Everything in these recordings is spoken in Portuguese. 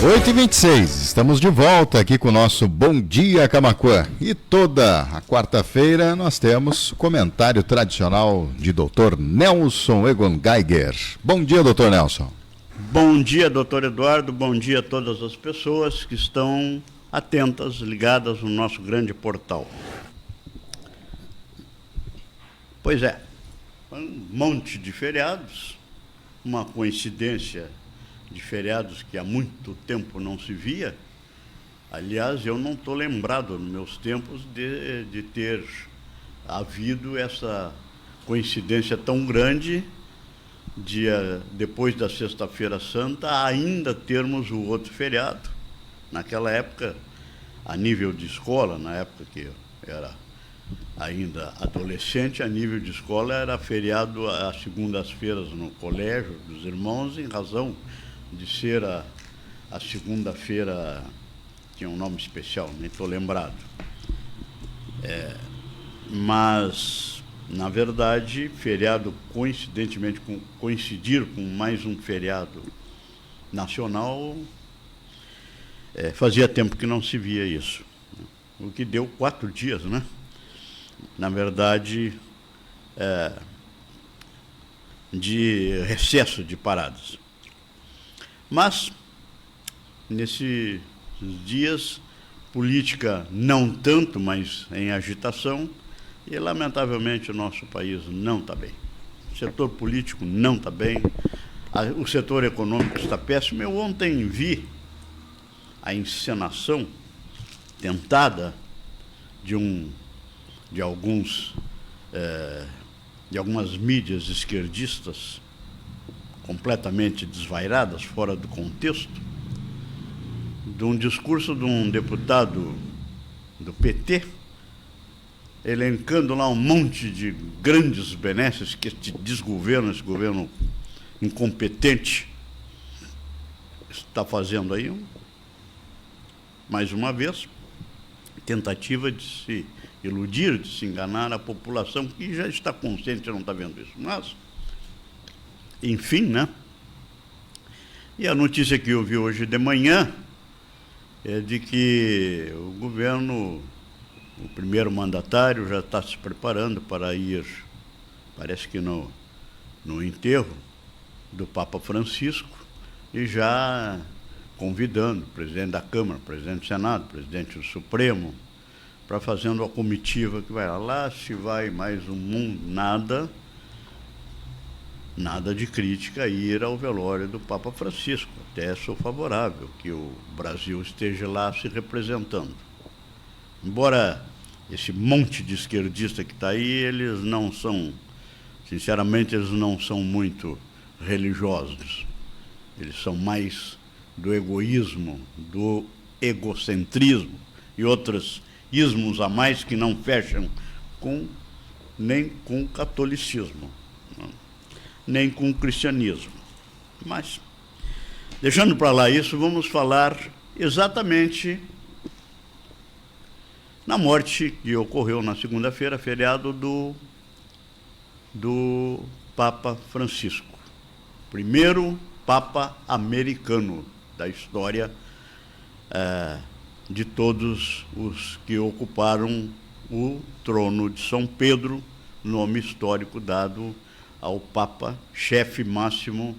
8h26, estamos de volta aqui com o nosso Bom Dia Camaquã. E toda a quarta-feira nós temos o comentário tradicional de Dr. Nelson Egon Geiger. Bom dia, Dr. Nelson. Bom dia, Dr. Eduardo. Bom dia a todas as pessoas que estão atentas, ligadas no nosso grande portal. Pois é, um monte de feriados, uma coincidência de feriados que há muito tempo não se via. Aliás, eu não estou lembrado nos meus tempos de ter havido essa coincidência tão grande, depois da Sexta-feira Santa, ainda termos o outro feriado. Naquela época, a nível de escola, na época que eu era ainda adolescente, a nível de escola era feriado às segundas-feiras no colégio dos irmãos, em razão de ser a segunda-feira, tinha um nome especial, nem estou lembrado. Mas, na verdade, feriado, coincidentemente, coincidir com mais um feriado nacional, fazia tempo que não se via isso. O que deu 4 dias, né? Na verdade, de recesso de paradas. Mas, nesses dias, política não tanto, mas em agitação, e, lamentavelmente, o nosso país não está bem. O setor político não está bem, o setor econômico está péssimo. Eu ontem vi a encenação tentada de algumas mídias esquerdistas completamente desvairadas, fora do contexto, de um discurso de um deputado do PT, elencando lá um monte de grandes benesses que este desgoverno, esse governo incompetente, está fazendo aí, mais uma vez, tentativa de se iludir, de se enganar a população que já está consciente e não está vendo isso. Mas, enfim, né? E a notícia que eu vi hoje de manhã é de que o governo, o primeiro mandatário, já está se preparando para ir, parece que no enterro do Papa Francisco, e já convidando o presidente da Câmara, o presidente do Senado, o presidente do Supremo, para fazendo a comitiva que vai lá. Lá se vai mais um mundo, nada de crítica a ir ao velório do Papa Francisco. Até sou favorável que o Brasil esteja lá se representando. Embora esse monte de esquerdista que está aí, eles não são, sinceramente, eles não são muito religiosos. Eles são mais do egoísmo, do egocentrismo e outros ismos a mais que não fecham nem com o catolicismo, nem com o cristianismo. Mas, deixando para lá isso, vamos falar exatamente na morte que ocorreu na segunda-feira, feriado do Papa Francisco, primeiro Papa americano da história de todos os que ocuparam o trono de São Pedro, nome histórico dado ao Papa, chefe máximo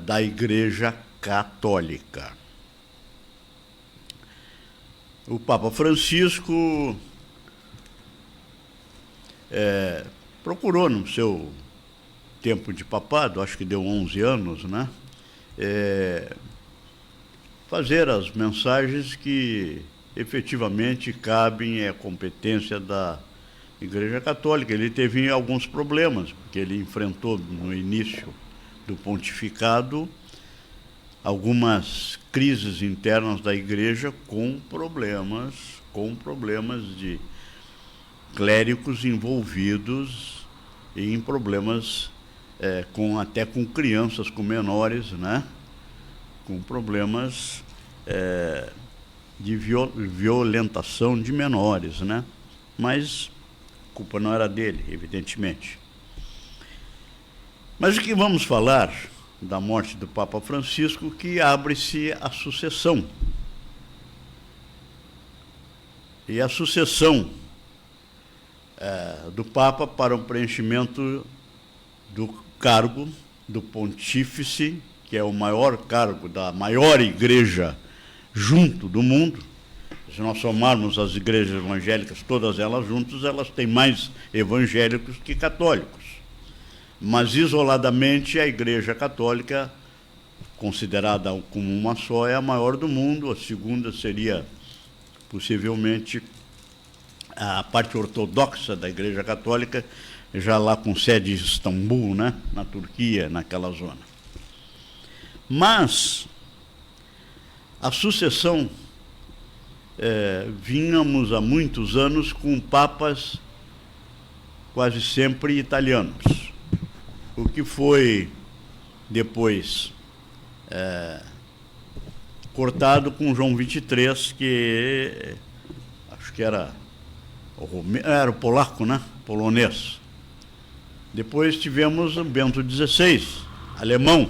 da Igreja Católica. O Papa Francisco procurou, no seu tempo de papado, acho que deu 11 anos, né? Fazer as mensagens que efetivamente cabem à competência da Igreja Católica. Ele teve alguns problemas, porque ele enfrentou no início do pontificado algumas crises internas da Igreja com problemas de clérigos envolvidos em problemas até com crianças, com menores, né? Com problemas de violentação de menores, né? Mas a culpa não era dele, evidentemente. Mas o que vamos falar da morte do Papa Francisco, que abre-se a sucessão. E a sucessão do Papa para o preenchimento do cargo do Pontífice, que é o maior cargo da maior igreja junto do mundo. Se nós somarmos as igrejas evangélicas, todas elas juntas, elas têm mais evangélicos que católicos. Mas, isoladamente, a Igreja Católica, considerada como uma só, é a maior do mundo. A segunda seria, possivelmente, a parte ortodoxa da Igreja Católica, já lá com sede em Istambul, né? Na Turquia, naquela zona. Mas a sucessão, vínhamos há muitos anos com papas quase sempre italianos. O que foi depois cortado com João XXIII, que acho que era o polaco, né? Polonês. Depois tivemos o Bento XVI, alemão.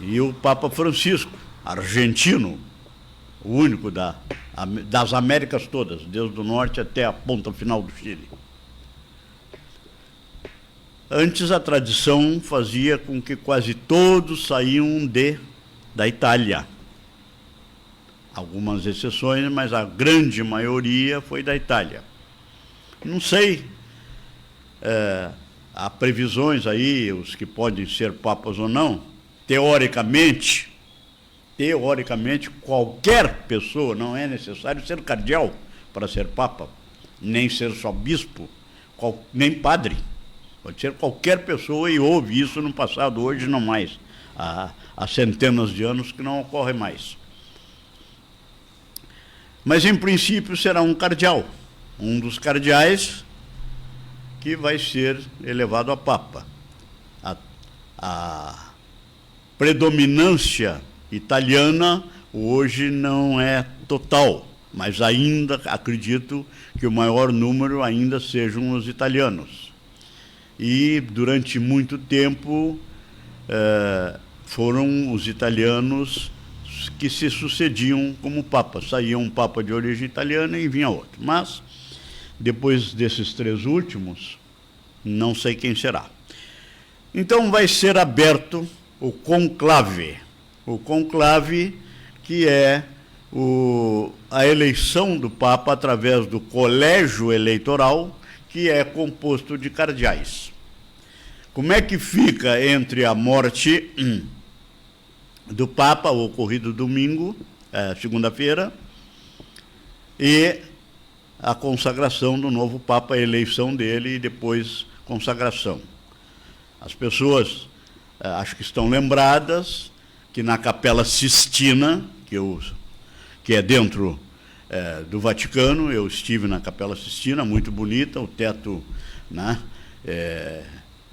E o Papa Francisco, argentino, o único das Américas todas, desde o norte até a ponta final do Chile. Antes, a tradição fazia com que quase todos saíam da Itália. Algumas exceções, mas a grande maioria foi da Itália. Não sei, há previsões aí, os que podem ser papas ou não. Teoricamente, qualquer pessoa, não é necessário ser cardeal para ser papa, nem ser só bispo, nem padre. Pode ser qualquer pessoa, e houve isso no passado, hoje não mais. Há centenas de anos que não ocorre mais. Mas, em princípio, será um cardeal, um dos cardeais que vai ser elevado a papa. A predominância italiana hoje não é total, mas ainda acredito que o maior número ainda sejam os italianos. E, durante muito tempo, foram os italianos que se sucediam como papas. Saía um papa de origem italiana e vinha outro. Mas, depois desses três últimos, não sei quem será. Então, vai ser aberto o conclave. O conclave, que é a eleição do Papa através do colégio eleitoral, que é composto de cardeais. Como é que fica entre a morte do Papa, o ocorrido domingo, segunda-feira, e a consagração do novo Papa, a eleição dele e depois consagração? As pessoas acho que estão lembradas que na Capela Sistina, que é dentro do Vaticano, eu estive na Capela Sistina, muito bonita, o teto, né,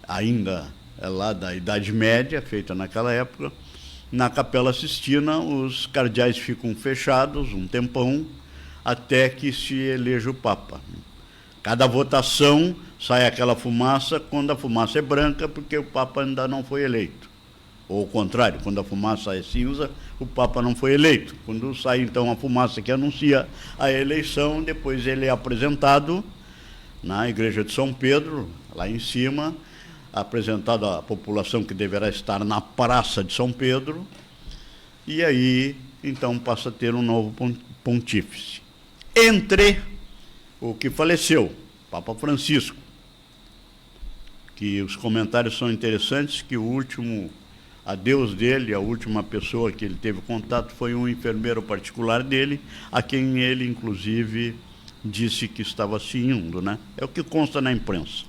ainda é lá da Idade Média, feita naquela época. Na Capela Sistina, os cardeais ficam fechados um tempão até que se eleja o Papa. Cada votação sai aquela fumaça, quando a fumaça é branca, porque o Papa ainda não foi eleito. Ou o contrário, quando a fumaça é cinza, o Papa não foi eleito. Quando sai, então, a fumaça que anuncia a eleição, depois ele é apresentado na Igreja de São Pedro, lá em cima, apresentado à população que deverá estar na Praça de São Pedro, e aí, então, passa a ter um novo pontífice. Entre o que faleceu, Papa Francisco, que os comentários são interessantes, que o último adeus dele, a última pessoa que ele teve contato foi um enfermeiro particular dele, a quem ele, inclusive, disse que estava se indo, né? É o que consta na imprensa.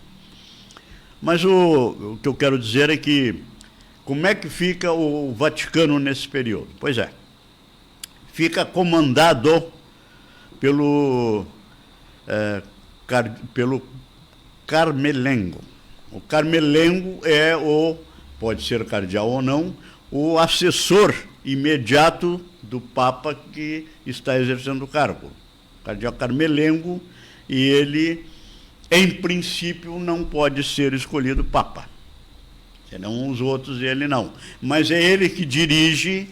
Mas o que eu quero dizer é que, como é que fica o Vaticano nesse período? Pois é, fica comandado pelo Carmelengo. O Carmelengo é pode ser cardeal ou não, o assessor imediato do Papa que está exercendo o cargo. O cardeal Carmelengo, e ele, em princípio, não pode ser escolhido Papa. Serão os outros e ele não. Mas é ele que dirige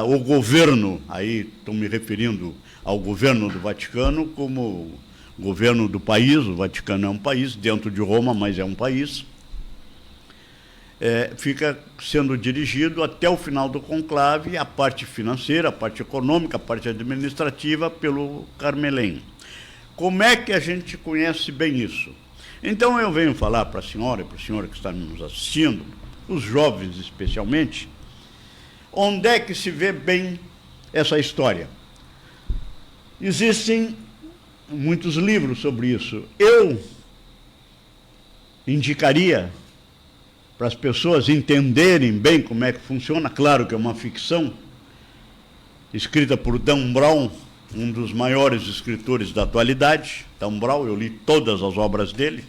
o governo, aí estou me referindo ao governo do Vaticano como governo do país. O Vaticano é um país, dentro de Roma, mas é um país. Fica sendo dirigido até o final do conclave, a parte financeira, a parte econômica, a parte administrativa, pelo Carmelém. Como é que a gente conhece bem isso? Então eu venho falar para a senhora e para o senhor que está nos assistindo, os jovens especialmente, onde é que se vê bem essa história. Existem muitos livros sobre isso. Eu indicaria para as pessoas entenderem bem como é que funciona, claro que é uma ficção, escrita por Dan Brown, um dos maiores escritores da atualidade. Dan Brown, eu li todas as obras dele.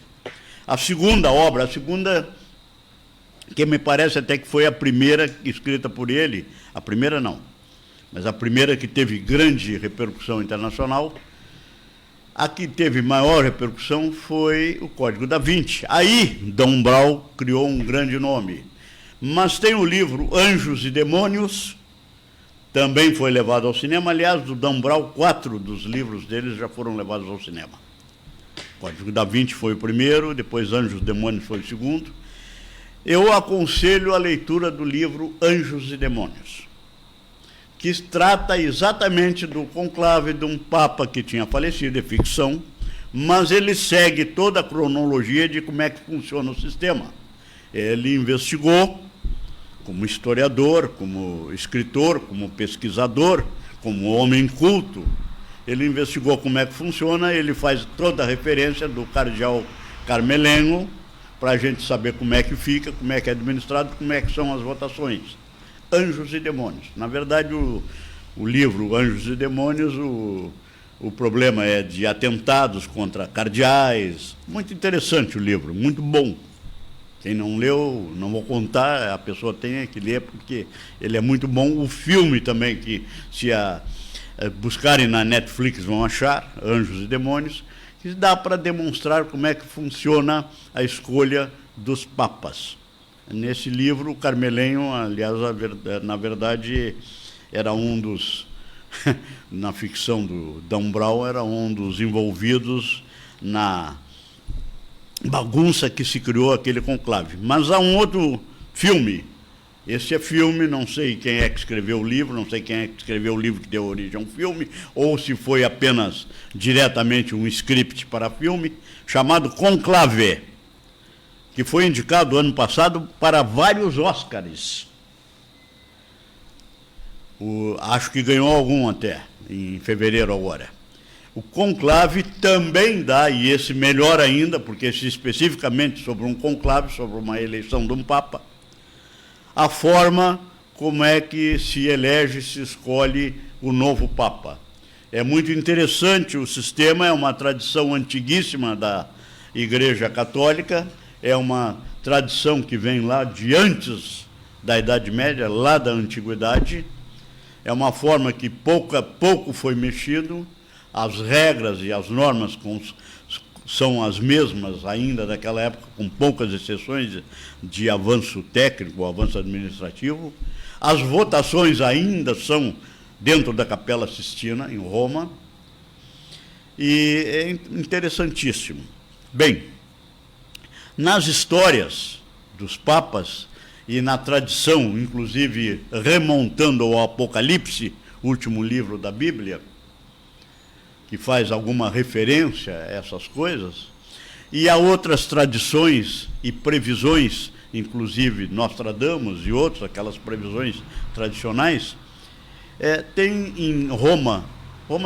A segunda obra, que me parece até que foi a primeira escrita por ele, a primeira não, mas a primeira que teve grande repercussão internacional, a que teve maior repercussão foi o Código da Vinci. Aí, Dan Brown criou um grande nome. Mas tem o livro Anjos e Demônios, também foi levado ao cinema. Aliás, do Dan Brown, 4 dos livros deles já foram levados ao cinema. O Código da Vinci foi o primeiro, depois Anjos e Demônios foi o segundo. Eu aconselho a leitura do livro Anjos e Demônios, que trata exatamente do conclave de um papa que tinha falecido, é ficção, mas ele segue toda a cronologia de como é que funciona o sistema. Ele investigou, como historiador, como escritor, como pesquisador, como homem culto, ele investigou como é que funciona, ele faz toda a referência do cardeal Carmelengo, para a gente saber como é que fica, como é que é administrado, como é que são as votações. Anjos e Demônios. Na verdade, o livro Anjos e Demônios, o problema é de atentados contra cardeais. Muito interessante o livro, muito bom. Quem não leu, não vou contar, a pessoa tem que ler, porque ele é muito bom. O filme também, que se buscarem na Netflix vão achar, Anjos e Demônios, que dá para demonstrar como é que funciona a escolha dos papas. Nesse livro, o Carmelenho, aliás, na verdade, era um dos, na ficção do Dan Brown, era um dos envolvidos na bagunça que se criou aquele conclave. Mas há um outro filme, esse é filme, não sei quem é que escreveu o livro, não sei quem é que escreveu o livro que deu origem a um filme, ou se foi apenas diretamente um script para filme, chamado Conclave, que foi indicado ano passado para vários Oscars. Acho que ganhou algum até, em fevereiro agora. O conclave também dá, e esse melhor ainda, porque esse especificamente sobre um conclave, sobre uma eleição de um papa, a forma como é que se elege, se escolhe o novo papa. É muito interessante o sistema, é uma tradição antiguíssima da Igreja Católica, é uma tradição que vem lá de antes da Idade Média, lá da Antiguidade. É uma forma que pouco a pouco foi mexido, as regras e as normas são as mesmas ainda daquela época, com poucas exceções de avanço técnico, avanço administrativo. As votações ainda são dentro da Capela Sistina, em Roma, e é interessantíssimo. Bem, nas histórias dos papas e na tradição, inclusive remontando ao Apocalipse, último livro da Bíblia, que faz alguma referência a essas coisas, e a outras tradições e previsões, inclusive Nostradamus e outros, aquelas previsões tradicionais, tem em Roma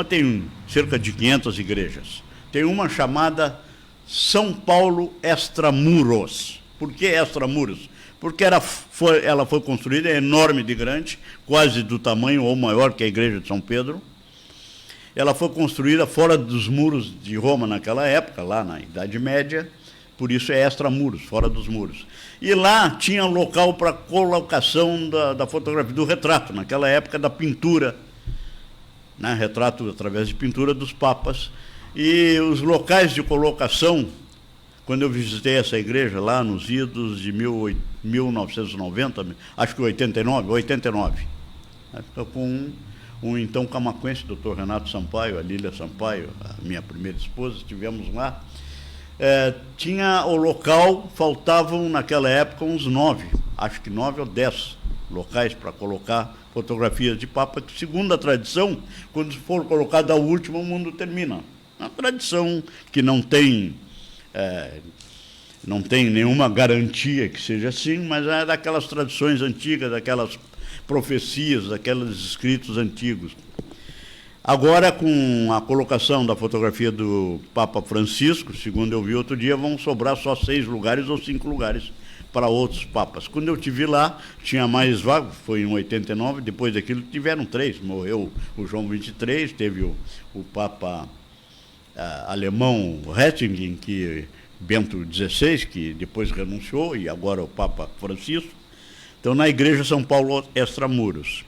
tem cerca de 500 igrejas. Tem uma chamada São Paulo Extramuros. Por que Extramuros? Porque ela foi construída, é enorme de grande, quase do tamanho ou maior que a igreja de São Pedro. Ela foi construída fora dos muros de Roma naquela época, lá na Idade Média, por isso é extramuros, fora dos muros. E lá tinha local para colocação da fotografia, do retrato, naquela época da pintura, né, retrato através de pintura dos papas. E os locais de colocação, quando eu visitei essa igreja lá nos idos de 1990, acho que 89. Estou com um então camaquense, doutor Renato Sampaio, a Lília Sampaio, a minha primeira esposa, estivemos lá. Tinha o local, faltavam naquela época uns 9, acho que 9 ou 10 locais para colocar fotografias de Papa, que segundo a tradição, quando for colocada a última, o mundo termina. Uma tradição que não tem nenhuma garantia que seja assim, mas é daquelas tradições antigas, daquelas profecias, daqueles escritos antigos. Agora, com a colocação da fotografia do Papa Francisco, segundo eu vi outro dia, vão sobrar só 6 lugares ou 5 lugares para outros papas. Quando eu estive lá, tinha mais vago, foi em 89, depois daquilo tiveram 3. Morreu o João XXIII, teve o Papa alemão Ratzinger, Bento XVI, que depois renunciou, e agora o Papa Francisco. Então, na Igreja São Paulo Extramuros.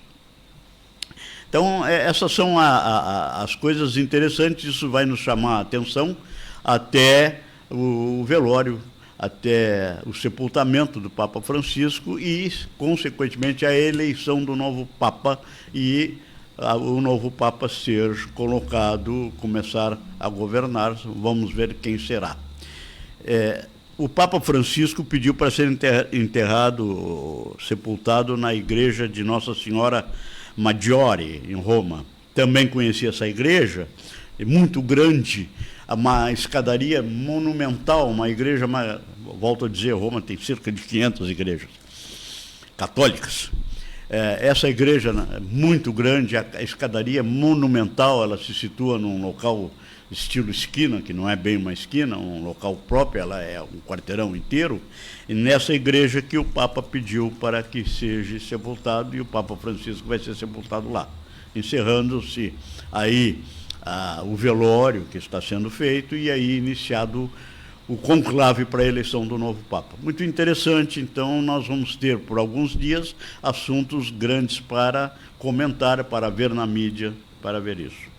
Então, essas são as coisas interessantes, isso vai nos chamar a atenção até o velório, até o sepultamento do Papa Francisco e, consequentemente, a eleição do novo Papa e o novo Papa ser colocado, começar a governar. Vamos ver quem será. O Papa Francisco pediu para ser sepultado na igreja de Nossa Senhora Maggiore, em Roma. Também conheci essa igreja, muito grande, uma escadaria monumental, uma igreja, volto a dizer, Roma tem cerca de 500 igrejas católicas. Essa igreja muito grande, a escadaria monumental, ela se situa num local estilo esquina, que não é bem uma esquina, um local próprio, ela é um quarteirão inteiro, e nessa igreja que o Papa pediu para que seja sepultado, e o Papa Francisco vai ser sepultado lá, encerrando-se aí o velório que está sendo feito, e aí iniciado o conclave para a eleição do novo Papa. Muito interessante, então nós vamos ter por alguns dias assuntos grandes para comentar, para ver na mídia, para ver isso.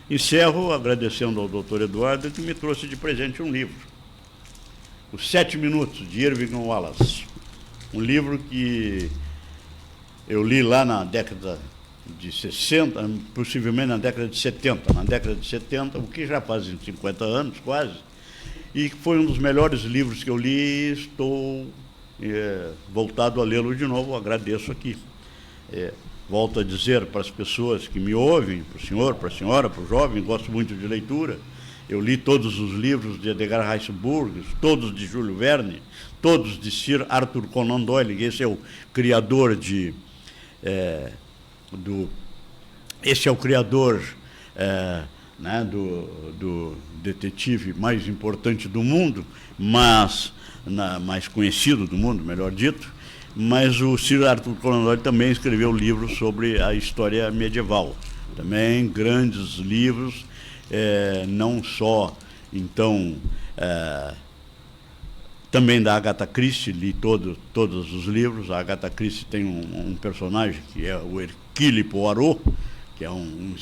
Encerro agradecendo ao doutor Eduardo, que me trouxe de presente um livro, Os 7 Minutos, de Irving Wallace. Um livro que eu li lá na década de 60, possivelmente na década de 70. Na década de 70, o que já fazem 50 anos, quase, e foi um dos melhores livros que eu li. Estou voltado a lê-lo de novo, agradeço aqui. Volto a dizer para as pessoas que me ouvem, para o senhor, para a senhora, para o jovem, gosto muito de leitura. Eu li todos os livros de Edgar Rice Burroughs, todos de Júlio Verne, todos de Sir Arthur Conan Doyle. Esse é o criador esse é o criador do detetive mais importante do mundo, mais conhecido do mundo, melhor dito. Mas o Sir Arthur Conan Doyle também escreveu livros sobre a história medieval. Também grandes livros, não só, então, também da Agatha Christie, li todos os livros. A Agatha Christie tem um personagem que é o Hercule Poirot, que é um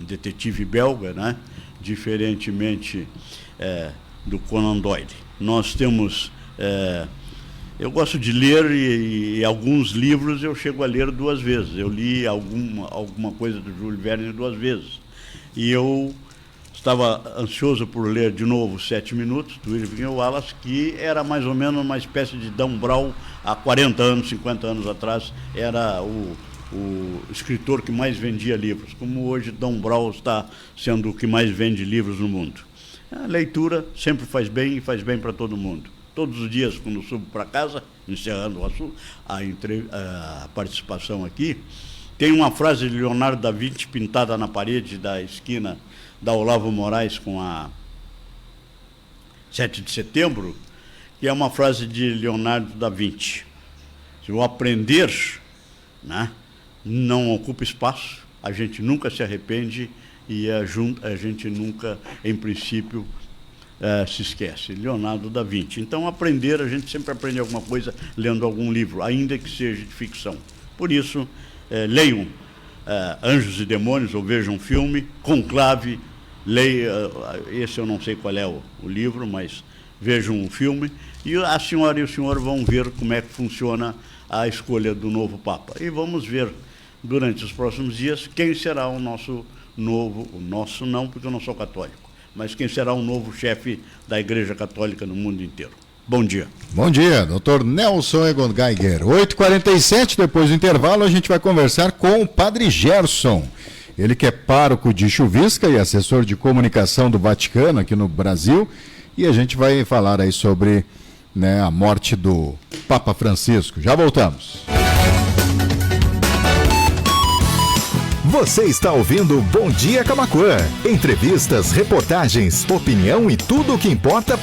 detetive belga, né? Diferentemente do Conan Doyle. Nós temos... eu gosto de ler e alguns livros eu chego a ler 2 vezes. Eu li alguma coisa do Júlio Verne 2 vezes. E eu estava ansioso por ler de novo 7 Minutos, do Irving Wallace, que era mais ou menos uma espécie de Dan Brown há 40 anos, 50 anos atrás. Era o escritor que mais vendia livros, como hoje Dan Brown está sendo o que mais vende livros no mundo. A leitura sempre faz bem e faz bem para todo mundo. Todos os dias, quando subo para casa, encerrando a participação aqui, tem uma frase de Leonardo da Vinci pintada na parede da esquina da Olavo Moraes com a 7 de setembro, que é uma frase de Leonardo da Vinci. Se o aprender, né, não ocupa espaço, a gente nunca se arrepende e a gente nunca, em princípio, se esquece. Leonardo da Vinci. Então, aprender, a gente sempre aprende alguma coisa lendo algum livro, ainda que seja de ficção. Por isso, leiam Anjos e Demônios, ou vejam um filme, Conclave, leia, esse eu não sei qual é o livro, mas vejam um filme, e a senhora e o senhor vão ver como é que funciona a escolha do novo Papa. E vamos ver, durante os próximos dias, quem será o nosso não, porque eu não sou católico, mas quem será o novo chefe da Igreja Católica no mundo inteiro. Bom dia. Bom dia, doutor Nelson Egon Geiger. 8h47, depois do intervalo, a gente vai conversar com o Padre Gerson. Ele que é pároco de Chuvisca e assessor de comunicação do Vaticano aqui no Brasil. E a gente vai falar aí sobre, né, a morte do Papa Francisco. Já voltamos. Você está ouvindo Bom Dia Camaquã. Entrevistas, reportagens, opinião e tudo o que importa para